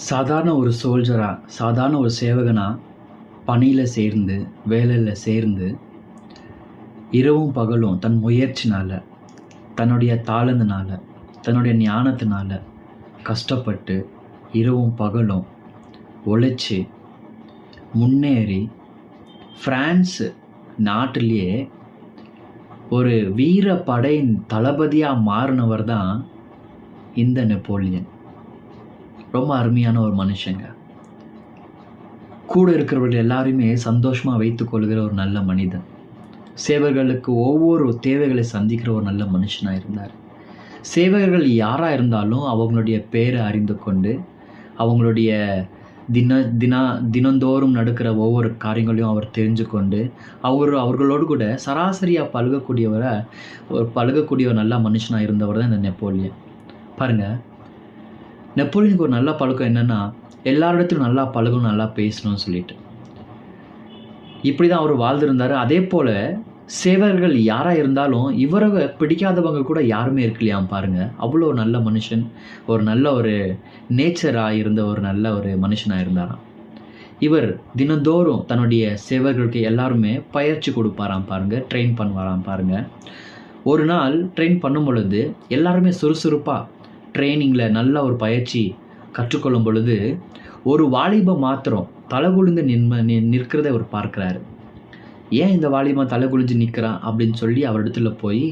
சாதாரண ஒரு சோல்ஜராக, சாதாரண ஒரு சேவகனாக பணியில் சேர்ந்து, வேலையில் சேர்ந்து, இரவும் பகலும் தன் முயற்சினால், தன்னுடைய தாளந்தினால், தன்னுடைய ஞானத்தினால் கஷ்டப்பட்டு இரவும் பகலும் உழைச்சி முன்னேறி பிரான்ஸ் நாட்டிலேயே ஒரு வீர படையின் தளபதியாக மாறினவர் தான் இந்த நெப்போலியன். ரொம்ப அருமையான ஒரு மனுஷங்க. கூட இருக்கிறவர்கள் எல்லாருமே சந்தோஷமாக வைத்துக் கொள்கிற ஒரு நல்ல மனிதன். சேவகர்களுக்கு ஒவ்வொரு தேவைகளை சந்திக்கிற ஒரு நல்ல மனுஷனாக இருந்தார். சேவகர்கள் யாராக இருந்தாலும் அவங்களுடைய பேரை அறிந்து கொண்டு அவங்களுடைய தினந்தோறும் நடக்கிற ஒவ்வொரு காரியங்களையும் அவர் தெரிஞ்சு கொண்டு அவர்களோடு கூட சராசரியாக பழகக்கூடிய ஒரு நல்ல மனுஷனாக இருந்தவர் தான் இந்த நெப்போலியன். பாருங்கள், நெப்போலியனுக்கு ஒரு நல்ல பழக்கம் என்னென்னா, எல்லாரிடத்துலையும் நல்லா பழகணும், நல்லா பேசணும்னு சொல்லிட்டு இப்படி தான் அவர் வாழ்ந்திருந்தார். அதே போல் சேவகர்கள் யாராக இருந்தாலும் இவரை பிடிக்காதவங்க கூட யாருமே இருக்கலையாம். பாருங்கள், அவ்வளோ ஒரு நல்ல மனுஷன், ஒரு நல்ல ஒரு நேச்சராக இருந்த ஒரு நல்ல ஒரு மனுஷனாக இருந்தாராம். இவர் தினந்தோறும் தன்னுடைய சேவகர்களுக்கு எல்லாருமே பயிற்சி கொடுப்பாராம். பாருங்கள், ட்ரெயின் பண்ணுவாராம். பாருங்கள், ஒரு நாள் ட்ரெயின் பண்ணும் பொழுது எல்லாருமே சுறுசுறுப்பாக ட்ரைனிங்கில் நல்ல ஒரு பயிற்சி கற்றுக்கொள்ளும் பொழுது ஒரு வாலிபம் மாத்திரம் தலைகுழிந்து நிற்கிறத அவர் பார்க்குறாரு. ஏன் இந்த வாலிபம் தலைகுழிஞ்சு நிற்கிறான் அப்படின்னு சொல்லி அவரிடத்துல போய்,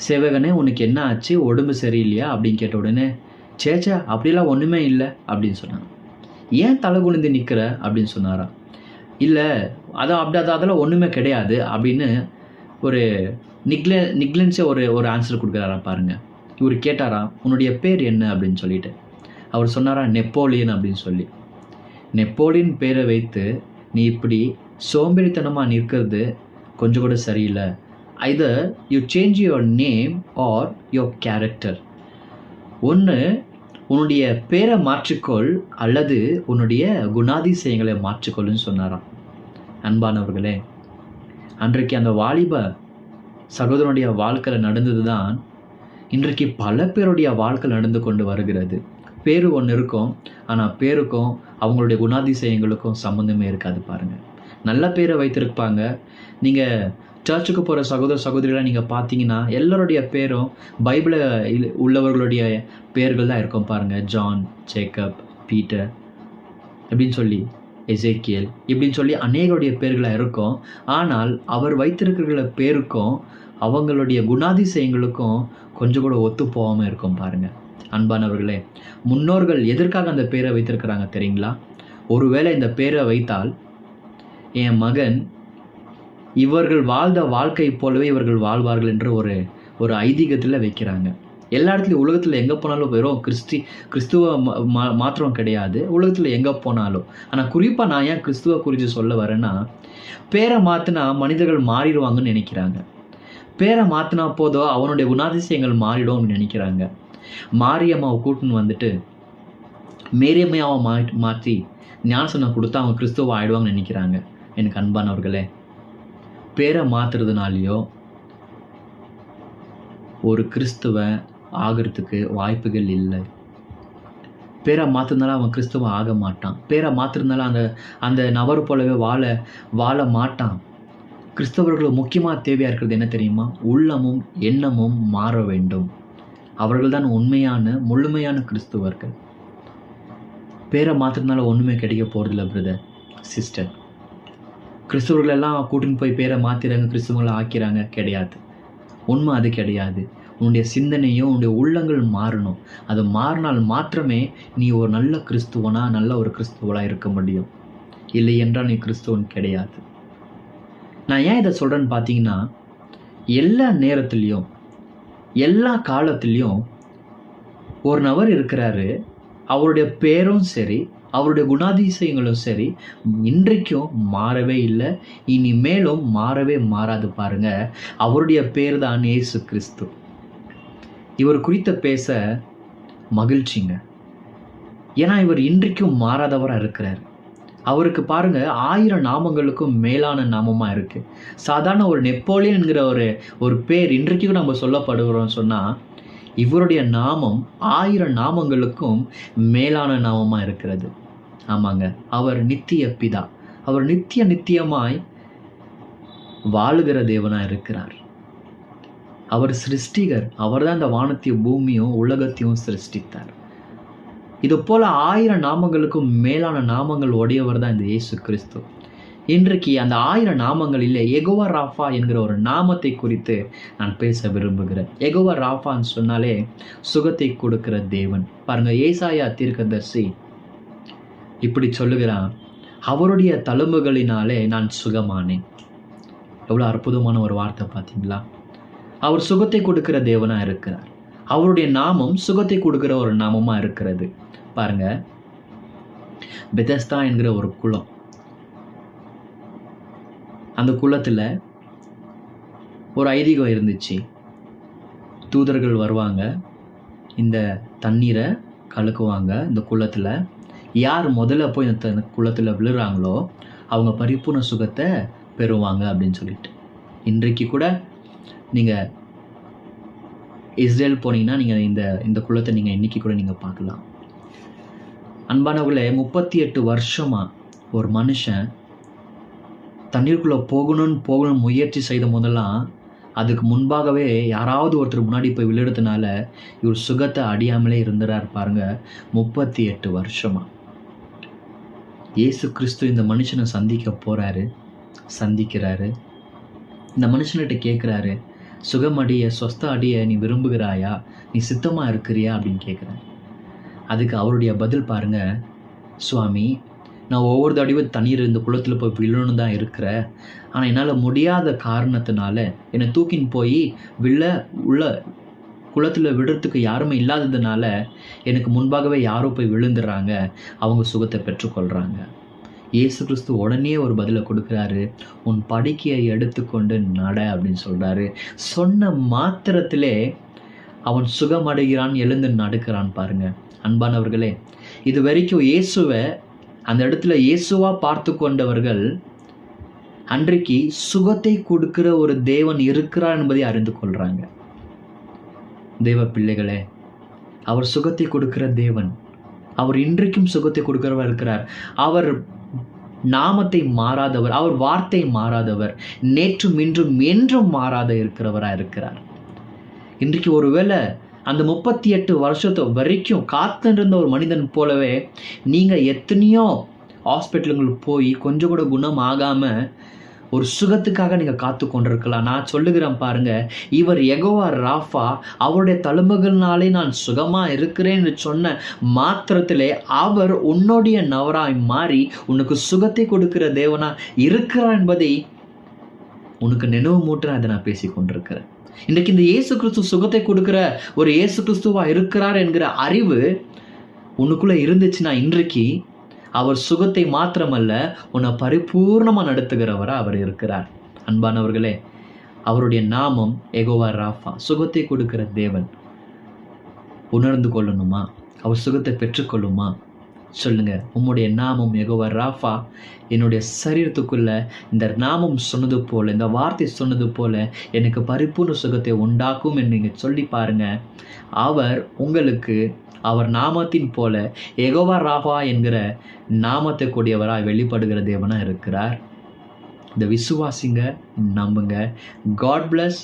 சேவகனே உனக்கு என்ன ஆச்சு, உடம்பு சரியில்லையா அப்படின்னு கேட்ட உடனே, சேச்சா அப்படிலாம் ஒன்றுமே இல்லை அப்படின்னு சொன்னாங்க. ஏன் தலைகுழிந்து நிற்கிற அப்படின்னு சொன்னாராம். இல்லை அதெல்லாம் ஒன்றுமே கிடையாது அப்படின்னு ஒரு நிக்லன்ஸே ஒரு ஆன்சர் கொடுக்குறாராம். பாருங்கள், இவர் கேட்டாரா, உன்னுடைய பேர் என்ன அப்படின்னு சொல்லிட்டு. அவர் சொன்னாரா, நெப்போலியன் அப்படின்னு சொல்லி. நெப்போலியன் பேரை வைத்து நீ இப்படி சோம்பேறித்தனமாக நிற்கிறது கொஞ்சம் கூட சரியில்லை. Either you change your name or your character. ஒன்று உன்னுடைய பேரை மாற்றிக்கொள் அல்லது உன்னுடைய குணாதிசயங்களை மாற்றிக்கொள்ளுன்னு சொன்னாராம். அன்பானவர்களே, அன்றைக்கு அந்த வாலிப சகோதரனுடைய வாழ்க்கையில் நடந்தது தான் இன்றைக்கு பல பேருடைய வாழ்க்கை நடந்து கொண்டு வருகிறது. பேர் ஒன்று இருக்கும், ஆனால் பேருக்கும் அவங்களுடைய குணாதிசயங்களுக்கும் சம்மந்தமே இருக்காது. பாருங்கள், நல்ல பேரை வைத்திருப்பாங்க. நீங்கள் சர்ச்சுக்கு போகிற சகோதரிகளை நீங்கள் பார்த்தீங்கன்னா எல்லாருடைய பேரும் பைபிளில் உள்ளவர்களுடைய பேர்கள் தான் இருக்கும். பாருங்கள், ஜான், ஜேக்கப், பீட்டர் அப்படின்னு சொல்லி, எசேக்கியல் இப்படின்னு சொல்லி அநேகருடைய பேர்களாக இருக்கும். ஆனால் அவர் வைத்திருக்கிற பேருக்கும் அவங்களுடைய குணாதிசயங்களுக்கும் கொஞ்சம் கூட ஒத்து போகாமல் இருக்கும். பாருங்கள் அன்பானவர்களே, முன்னோர்கள் எதற்காக அந்த பேரை வைத்திருக்கிறாங்க தெரியுங்களா? ஒருவேளை இந்த பேரை வைத்தால் என் மகன் இவர்கள் வாழ்ந்த வாழ்க்கை போலவே இவர்கள் வாழ்வார்கள் என்று ஒரு ஐதீகத்தில் வைக்கிறாங்க. எல்லா இடத்துலையும் உலகத்தில் எங்கே போனாலும் வெறும் கிறிஸ்துவ மாத்திரம் கிடையாது, உலகத்தில் எங்கே போனாலும். ஆனால் குறிப்பாக நான் ஏன் கிறிஸ்துவ குறித்து சொல்ல வரேன்னா, பேரை மாற்றினா மனிதர்கள் மாறிடுவாங்கன்னு நினைக்கிறாங்க. பேரை மாற்றினா போதும் அவனுடைய குணாதிசயங்கள் மாறிடும் அப்படின்னு நினைக்கிறாங்க. மாரியம்மாவை கூட்டுன்னு வந்துட்டு மேரியம்மையாவை மாற்றி ஞானசனம் கொடுத்தா அவங்க கிறிஸ்துவ ஆயிடுவாங்கன்னு நினைக்கிறாங்க. எனக்கு அன்பானவர்களே, பேரை மாற்றுறதுனாலையோ ஒரு கிறிஸ்துவ ஆகிறதுக்கு வாய்ப்புகள் இல்லை. பேரை மாற்றுறதுனால அவன் கிறிஸ்துவ ஆக மாட்டான். பேரை மாற்றுறதுனால அந்த நபர் போலவே வாழ மாட்டான். கிறிஸ்தவர்களுக்கு முக்கியமாக தேவையாக இருக்கிறது என்ன தெரியுமா? உள்ளமும் எண்ணமும் மாற வேண்டும். அவர்கள் தான் உண்மையான முழுமையான கிறிஸ்துவர்கள். பேரை மாற்றுறதுனால ஒன்றுமே கிடைக்க போகிறதில்ல பிரதர், சிஸ்டர். கிறிஸ்தவர்கள் எல்லாம் கூட்டின்னு போய் பேரை மாற்றிடுறாங்க, கிறிஸ்தவங்களை ஆக்கிறாங்க. கிடையாது, உண்மை அது கிடையாது. உன்னுடைய சிந்தனையும் உன்னுடைய உள்ளங்கள் மாறணும். அது மாறினால் மாத்திரமே நீ ஒரு நல்ல நல்ல ஒரு கிறிஸ்துவலாக இருக்க முடியும். இல்லை என்றால் நீ கிறிஸ்துவன் கிடையாது. நான் ஏன் இதை சொல்கிறேன்னு பார்த்தீங்கன்னா, எல்லா நேரத்துலேயும் எல்லா காலத்துலேயும் ஒரு நபர் இருக்கிறாரு, அவருடைய பேரும் சரி அவருடைய குணாதிசயங்களும் சரி இன்றைக்கும் மாறவே இல்லை, இனிமேலும் மாறாது. பாருங்க, அவருடைய பேர் தான் இயேசு கிறிஸ்து. இவர் குறித்த பேச மகிழ்ச்சிங்க. ஏன்னா இவர் இன்றைக்கும் மாறாதவராக இருக்கிறார். அவருக்கு பாருங்க 1000 நாமங்களுக்கும் மேலான நாமமாக இருக்கு. சாதாரண ஒரு நெப்போலியன் என்கிற ஒரு பேர் இன்றைக்கும் நம்ம சொல்லப்படுகிறோம் சொன்னால் இவருடைய நாமம் 1000 நாமங்களுக்கும் மேலான நாமமாக இருக்கிறது. ஆமாங்க, அவர் நித்திய பிதா. அவர் நித்தியமாய் வாழுகிற தேவனாக இருக்கிறார். அவர் சிருஷ்டிகர். அவர் தான் இந்த வானத்தையும் பூமியும் உலகத்தையும் சிருஷ்டித்தார். இது போல 1000 நாமங்களுக்கும் மேலான நாமங்கள் உடையவர் தான் இந்த இயேசு கிறிஸ்து. இன்றைக்கு அந்த 1000 நாமங்களிலே யெகோவா ராஃபா என்கிற ஒரு நாமத்தை குறித்து நான் பேச விரும்புகிறேன். யெகோவா ராஃபான்னு சொன்னாலே சுகத்தை கொடுக்கிற தேவன். பாருங்க, ஏசாயா தீர்க்கதரிசி இப்படி சொல்லுகிறான், அவருடைய தழும்புகளினாலே நான் சுகமானேன். எவ்வளோ அற்புதமான ஒரு வார்த்தை பார்த்தீங்களா? அவர் சுகத்தை கொடுக்கிற தேவனாக இருக்கிறார். அவருடைய நாமம் சுகத்தை கொடுக்கிற ஒரு நாமமாக இருக்கிறது. பாருங்க, பெதெஸ்தா என்கிற ஒரு குளம். அந்த குளத்தில் ஒரு ஐதீகம் இருந்துச்சு. தூதர்கள் வருவாங்க, இந்த தண்ணீரை கலக்குவாங்க. இந்த குளத்தில் யார் முதல்ல போய் இந்த குளத்தில் விழுறாங்களோ அவங்க பரிபூர்ண சுகத்தை பெறுவாங்க அப்படின்னு சொல்லிட்டு. இன்றைக்கு கூட நீங்கள் இஸ்ரேல் போனீங்கன்னா நீங்கள் இந்த குளத்தை நீங்கள் இன்றைக்கி கூட நீங்கள் பார்க்கலாம். அன்பானவர்களே, 38 வருஷமாக ஒரு மனுஷன் தண்ணீருக்குள்ளே போகணும்னு முயற்சி செய்த போதெல்லாம் அதுக்கு முன்பாகவே யாராவது ஒருத்தர் முன்னாடி போய் விழுறதுனால இவர் சுகத்தை அடியாமலே இருந்துறார். பாருங்க, 38 வருஷமாக இயேசு கிறிஸ்து இந்த மனுஷனை சந்திக்கிறாரு. இந்த மனுஷன்கிட்ட கேட்குறாரு, சுகமடைய சொஸ்த அடைய நீ விரும்புகிறாயா, நீ சித்தமாக இருக்கிறியா அப்படின்னு கேட்குறாரு. அதுக்கு அவருடைய பதில் பாருங்க, சுவாமி, நான் ஒவ்வொரு தடவையும் தண்ணீர் இந்த குளத்தில் போய் விழணுன்னு தான் இருக்கிறேன். ஆனால் என்னால் முடியாத காரணத்தினால என்னை தூக்கின்னு போய் உள்ள குளத்தில் விடுறதுக்கு யாருமே இல்லாததுனால எனக்கு முன்பாகவே யாரோ போய் விழுந்துடுறாங்க, அவங்க சுகத்தை பெற்றுக்கொள்கிறாங்க. இயேசு கிறிஸ்து உடனே ஒரு பதிலை கொடுக்குறாரு, உன் படுக்கையை எடுத்துக்கொண்டு நட அப்படின்னு சொல்கிறாரு. சொன்ன மாத்திரத்திலே அவன் சுகமடைகிறான், எழுந்து நடக்கிறான். பாருங்க அன்பானவர்களே, இது வரைக்கும் இயேசுவை அந்த இடத்துல இயேசுவா பார்த்து கொண்டவர்கள் அன்றைக்கு சுகத்தை கொடுக்கிற ஒரு தேவன் இருக்கிறார் என்பதை அறிந்து கொள்றாங்க. தேவ பிள்ளைகளே, அவர் சுகத்தை கொடுக்கிற தேவன். அவர் இன்றைக்கும் சுகத்தை கொடுக்கிறவர் இருக்கிறார். அவர் நாமத்தை மாறாதவர், அவர் வார்த்தை மாறாதவர், நேற்றும் இன்றும் என்றும் மாறாத இருக்கிறவராக இருக்கிறார். இன்றைக்கு ஒருவேளை அந்த 38 வருஷத்து வரைக்கும் காத்திருந்த ஒரு மனிதன் போலவே நீங்கள் எத்தனையோ ஹாஸ்பிட்டலுங்களுக்கு போய் கொஞ்சம் கூட குணம் ஆகாமல் ஒரு சுகத்துக்காக நீங்கள் காத்து கொண்டிருக்கலாம். நான் சொல்லுகிறேன் பாருங்க, இவர் யெகோவா ராஃபா, அவருடைய தழும்புகள்னாலே நான் சுகமாக இருக்கிறேன் என்று சொன்ன மாத்திரத்திலே அவர் உன்னுடைய நவராய் மாறி உனக்கு சுகத்தை கொடுக்கிற தேவனா இருக்கிறார் என்பதை உனக்கு நினைவு மூட்ட அதை நான் பேசி கொண்டிருக்கிறேன். இன்றைக்கு இந்த இயேசு கிறிஸ்து சுகத்தை கொடுக்கிற ஒரு இயேசு கிறிஸ்துவா இருக்கிறார் என்கிற அறிவு உனக்குள்ளே இருந்துச்சுன்னா இன்றைக்கு அவர் சுகத்தை மாத்திரமல்ல உன்னை பரிபூர்ணமாக நடத்துகிறவராக அவர் இருக்கிறார். அன்பானவர்களே, அவருடைய நாமம் யெகோவா ராஃபா, சுகத்தை கொடுக்கிற தேவன். உணர்ந்து கொள்ளணுமா? அவர் சுகத்தை பெற்றுக்கொள்ளுமா? சொல்லுங்க, உம்முடைய நாமம் யெகோவா ராஃபா. என்னுடைய சரீரத்துக்குள்ள இந்த நாமம் சொன்னது போல, இந்த வார்த்தை சொன்னது போல எனக்கு பரிபூர்ண சுகத்தை உண்டாக்கும் என்று நீங்கள் சொல்லி பாருங்க. அவர் உங்களுக்கு அவர் நாமத்தின் போல யெகோவா ராஃபா என்கிற நாமத்தை கூடியவராய் வெளிப்படுகிற தேவனாக இருக்கிறார். இந்த விசுவாசிங்க, நம்புங்க. God plus.